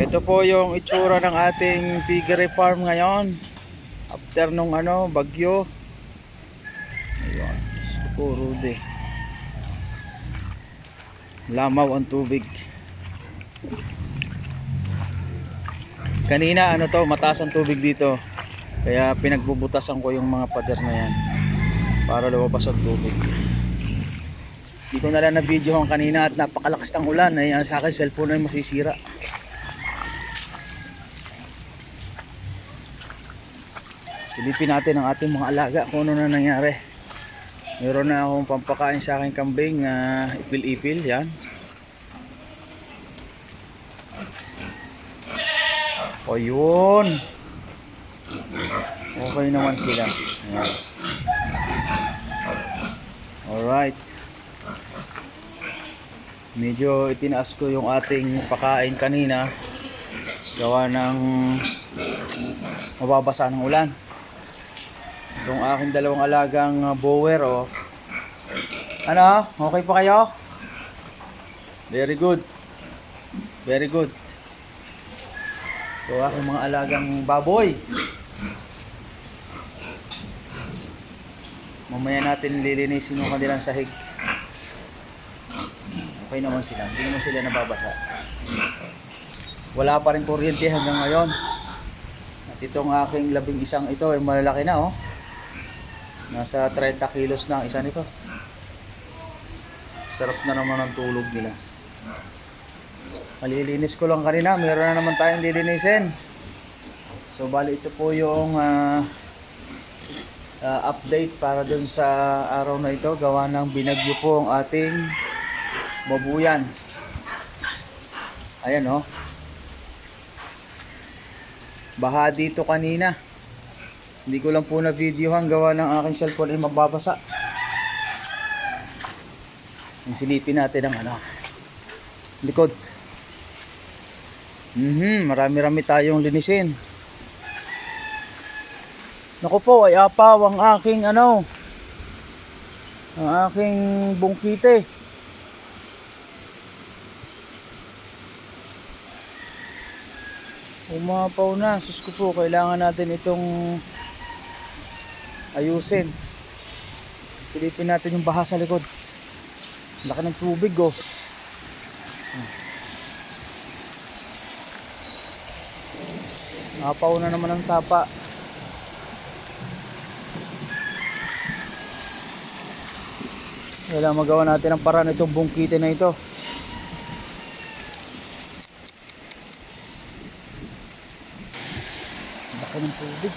Ito po yung itsura ng ating piggery farm ngayon after nung bagyo. Ayun, puro de lamaw ang tubig. Kanina mataas ang tubig dito, kaya pinagbubutasan ko yung mga pader na yan para lumabas ang tubig. Hindi ko na lang na-videohan kanina at napakalakas ng ulan. Ay, sa akin cellphone ay masisira. Silipin natin ang ating mga alaga kung ano na nangyari. Meron na akong pampakain sa aking kambing na ipil-ipil. Yan. O yun. Okay naman sila. Ayan. Alright. Medyo itinaas ko yung ating pakain kanina. Gawa ng mababasa ng ulan. Itong aking dalawang alagang bower, oh. Ano? Okay pa kayo? Very good. Very good. Ito aking mga alagang baboy. Mamaya natin lilinisin yung kanilang sahig. Okay naman sila. Hindi naman sila nababasa. Wala pa rin kuryente hanggang ngayon. At itong aking labing isang ito ay malalaki na, oh. Nasa 30 kilos na ang isa nito. Sarap na naman ang tulog nila. Malilinis ko lang kanina. Meron na naman tayong lilinisin. So bali ito po yung update para dun sa araw na ito. Gawa ng binagyo po ang ating babuyan. Ayan, oh. Baha dito kanina. Hindi ko lang po na videohan, gawa ng aking cellphone ay mababasa. Yung silipin natin ang likod. Marami-rami tayong linisin. Naku po, ay apaw ang aking ang aking bungkite. Umapaw na. Sus ko po, kailangan natin itong ayusin. Silipin natin yung baha sa likod. Laki ng tubig, oh. Apaw na naman ang sapa. Kailangan magawa natin ang paraan itong bungkite na ito. Laki ng tubig.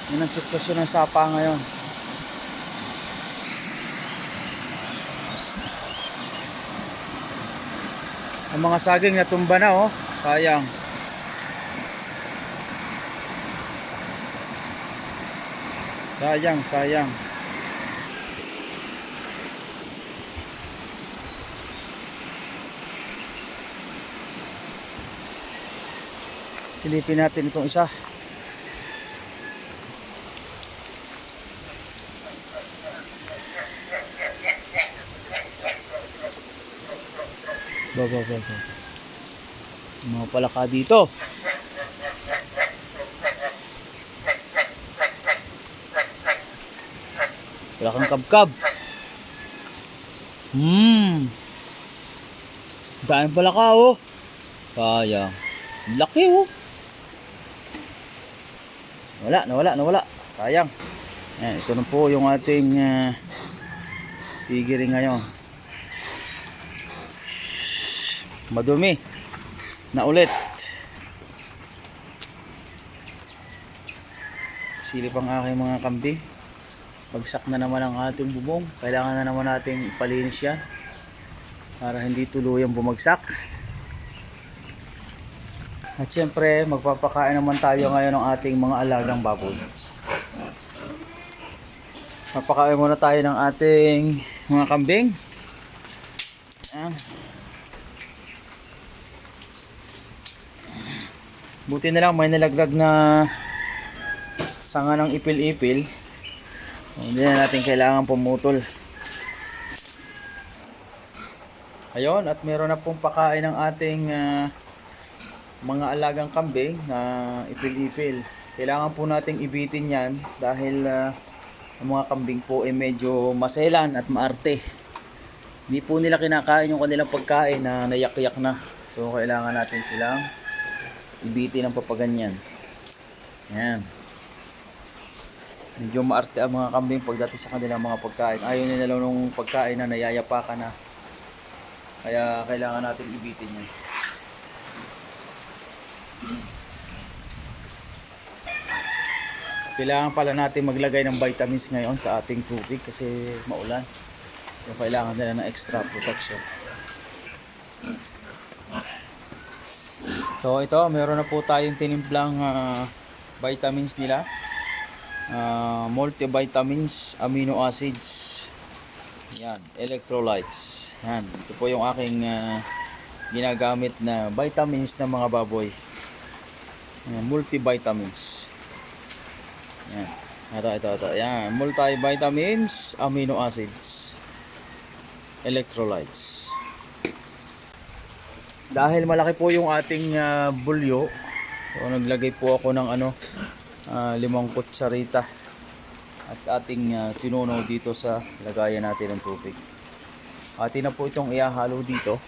Yan ang sitwasyon ng sapa ngayon. Ang mga saging natumba na, oh. Sayang. Sayang. Silipin natin itong isa. Mga palaka dito. Wala kang kabkab. Daan palaka, oh. Sayang. Laki, oh. Nawala. Sayang. Ayan, ito na po yung ating piggery ngayon. Madumi na ulit. Silip ang aking mga kambing. Bagsak na naman ang ating bubong. Kailangan na naman natin ipalinis yan para hindi tuluyang bumagsak. At syempre magpapakain naman tayo ngayon ng ating mga alagang baboy. Papakain muna tayo ng ating mga kambing. Ayan. Buti na lang may nalaglag na sanga ng ipil-ipil. Hindi na natin kailangan pumutol. Ayun, at meron na pong pakain ng ating mga alagang kambing na ipil-ipil. Kailangan po nating ibitin yan dahil ang mga kambing po ay medyo maselan at maarte. Hindi po nila kinakain yung kanilang pagkain na nayak-yak na. So kailangan natin silang ibitin ng papaganyan. Yan. Medyo maarte ang mga kambing pagdating sa kanilang mga pagkain. Ayaw nila lang nung pagkain na nayayapakan na. Kaya kailangan natin ibitin yan. Kailangan pala natin maglagay ng vitamins ngayon sa ating tubig kasi maulan. So kailangan nila ng extra protection. So ito, meron na po tayong tinimplang vitamins nila. Multivitamins, amino acids. Yan, electrolytes. Yan, ito po yung aking ginagamit na vitamins ng mga baboy. Multivitamins. Yan. Ito. Yan, multivitamins, amino acids, electrolytes. Dahil malaki po yung ating bulyo, so naglagay po ako ng 5 kutsarita at ating tinunaw dito sa lagayan natin ng tubig. Atin na po itong ihahalo dito.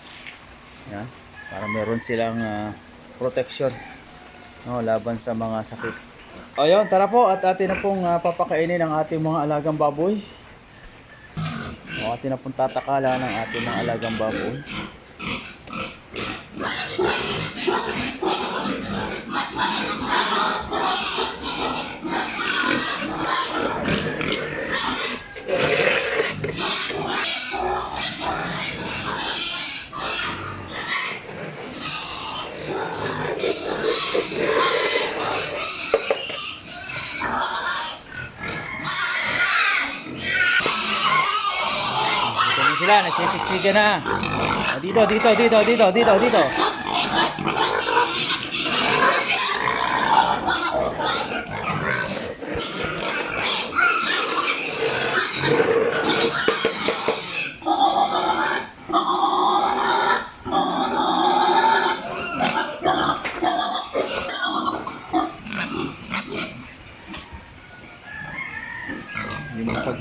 Yan, para meron silang protection laban sa mga sakit. Ayun, tara po at atin na pong papakainin ang ating mga alagang baboy. Atin na pong tatakala ng ating mga alagang baboy. Sila nagsisiksikan na. Dito.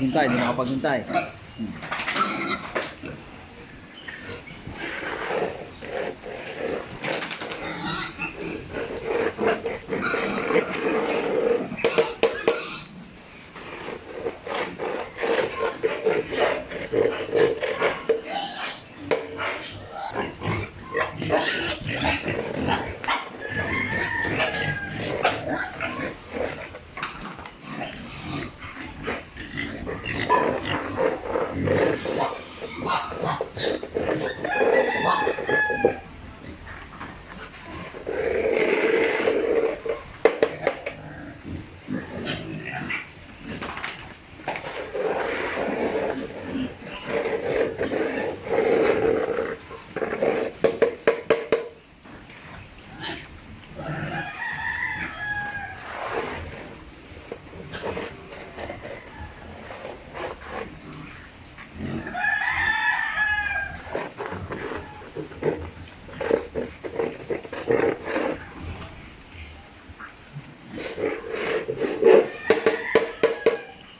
Hindi makapaghintay.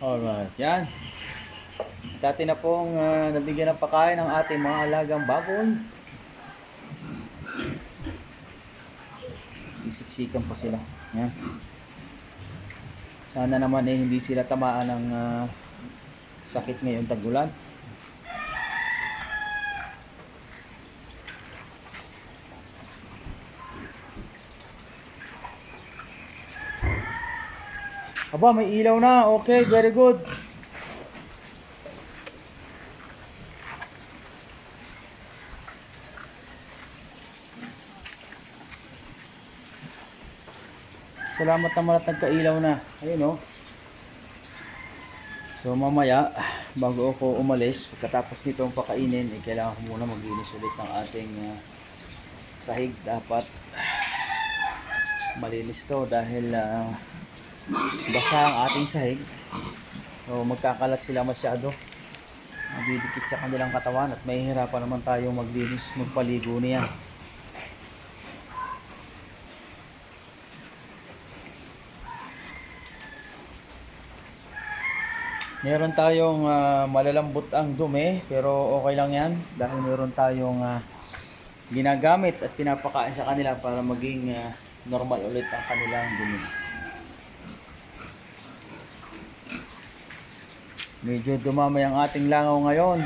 Alright, yan. Dati na pong nabigyan ng pagkain ng ating mga alagang baboy. Sisiksikan pa sila. Yan. Sana naman hindi sila tamaan ng sakit ngayong tag-ulan. Aba, may ilaw na. Okay, very good. Salamat naman at nagkailaw na. Ayun, oh. So mamaya, bago ako umalis, pagkatapos nitong pakainin, kailangan ko muna maglinis ulit ng ating sahig. Dapat malinis to dahil basa ang ating sahig. So magkakalat sila masyado, mabibikit sa kanilang katawan at mahihirapan naman tayo maglinis, magpaligo niya. Meron tayong malalambot ang dumi, pero okay lang yan dahil meron tayong ginagamit at pinapakain sa kanila para maging normal ulit ang kanilang dumi. Medyo dumamay ang ating langaw ngayon.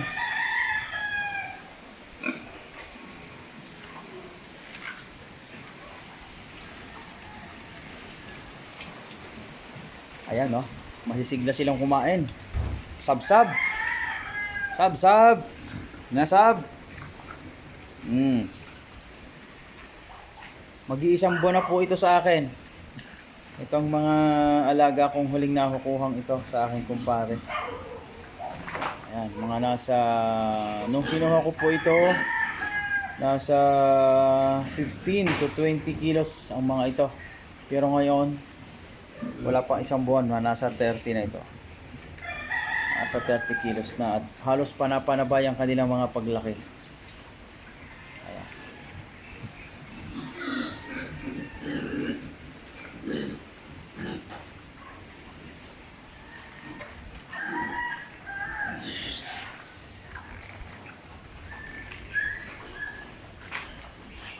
Ayan, no? Masisigla silang kumain. Sab-sab. Sab-sab. Nasab. Mag-iisang buwan na po ito sa akin. Itong mga alaga kong huling nakukuhang ito sa aking kumpare. Ayan, mga nasa, nung kinuha ko po ito, nasa 15 to 20 kilos ang mga ito. Pero ngayon, wala pa isang buwan, nasa 30 na ito. Nasa 30 kilos na at halos panapanabay ang kanilang mga paglaki. Ayan.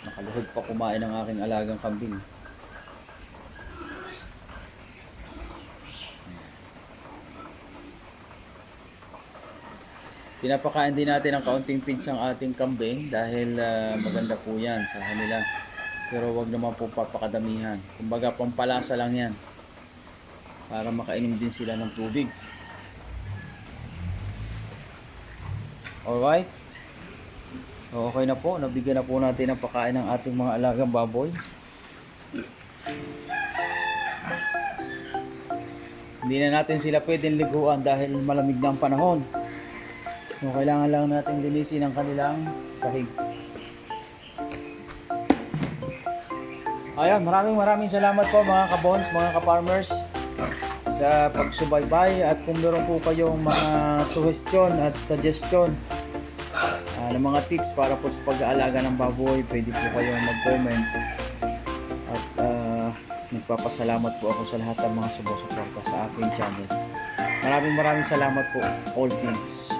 Nakaluhod pa kumain ng aking alagang kambing. Pinapakain din natin ng kaunting feeds ang ating kambing dahil maganda po yan sa kanila. Pero wag naman po papakadamihan. Kumbaga pampalasa lang yan para makainom din sila ng tubig. Alright. Okay na po. Nabigyan na po natin ng pakain ng ating mga alagang baboy. Hindi na natin sila pwedeng liguan dahil malamig na ang panahon. So, kailangan lang natin linisin ang kanilang sahig. Ayan, maraming salamat po mga kabons, mga ka-farmers sa pagsubaybay. At kung meron po kayong mga suggestion at suggestion ng mga tips para po sa pag-aalaga ng baboy, pwede po kayong mag-comment. At nagpapasalamat po ako sa lahat ng mga sumusuporta sa aking channel. Maraming salamat po, all things.